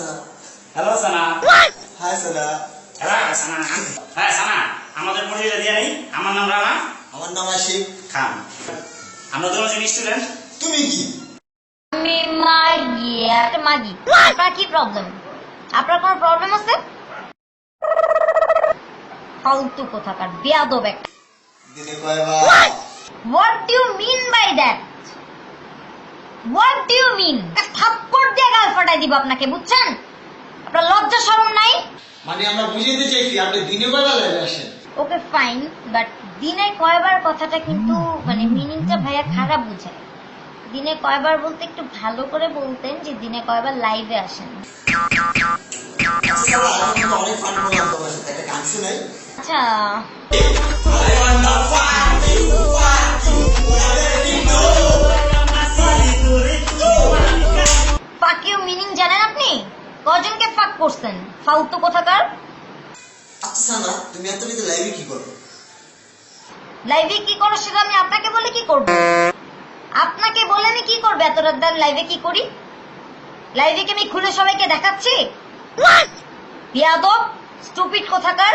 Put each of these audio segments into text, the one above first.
সানা। Hello সানা। High সানা। Hello সানা। হ্যাঁ সানা, আমাদের পরিচয় দিয়ে নেই। আমার নাম রানা। আমার নাম আশিক খান। আমরা দুজন স্টুডেন্ট। তুমি কি? আমি মাগি, একটা মাগি। আপনার কি প্রবলেম? আপনার কোনো প্রবলেম আছে? ফালতু কোথাকার বেয়াদব একটা। দিনে কয়বার? What do you mean by that? What do you mean? থাপ্পড় দিয়ে গাল ফাটাই দিব আপনাকে, বুঝছেন? আপনার লজ্জা শরম নাই? মানে আমরা বুঝাইতে চাইছি আপনি দিনে কয়বার লাইভে আসেন? ওকে ফাইন, বাট দিনে কয়বার কথাটা কিন্তু মানে মিনিংটা ভাইয়া খারাপ বুঝায়। দিনে কয়বার বলতে একটু ভালো করে বলতেন যে দিনে কয়বার লাইভে আসেন। অনেক ফান করলাম তোমার সাথে, একটা গান শুনাই। আচ্ছা, ফাঁকিও মিনিং জানেন আপনি? কজনকে ফাঁক করছেন ফালতু কোথাকার? আচ্ছা সানা, তুমি এত রাতে লাইভে কি করো? লাইভে কি করো সেটা আমি আপনাকে বলে কি করব? আপনাকে বলে আমি কি করবো? এত রাত লাইভে কি করি? লাইভে কি আমি খুলে সবাইকে দেখাচ্ছি? বিয়াদব, স্টুপিড কোথাকার,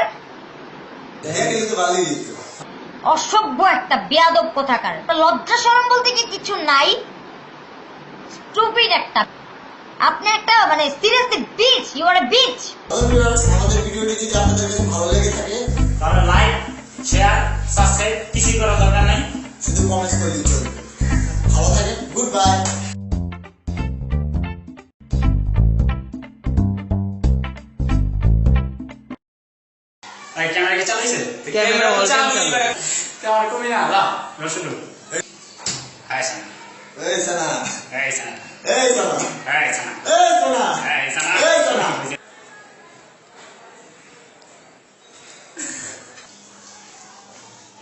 দেখা গেলে তো ভালোই দিত। অসভ্য একটা বেয়াদব কোথাকার। লজ্জা শরম বলতে কি কিছু নাই? স্টুপিড একটা। আপনি একটা মানে seriously bitch, you are a bitch. Hello viewers, আমাদের ভিডিওটি যদি আপনাদের কাছে ভালো লেগে থাকে তাহলে লাইক, শেয়ার, সাবস্ক্রাইব কিছুই করার দরকার নাই। শুধু কমেন্ট করলেই চলবে। ভালো থাকেন, গুড বাই। এই ক্যামেরা কি চালাইছে? ক্যামেরা অলরেডি চালু। ক্যামেরা কমই না, দাও রসুন। হাই সানা। এই সানা, এই সানা। এই সানা, এই সানা। এই সানা, এই সানা। এই সানা।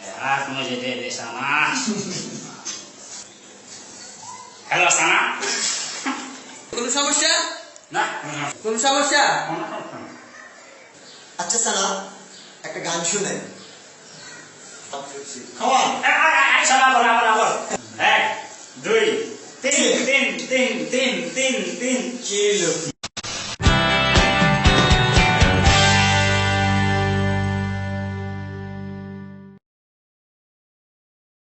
यार मुझे दे दे साना। হ্যালো সানা। কোনো সমস্যা? না কোনো সমস্যা? আচ্ছা সানা, একটা গান শুনে। খাওয়া সানা বল আবার আবার। 1 2 3 3 3 3 3 3 কিলো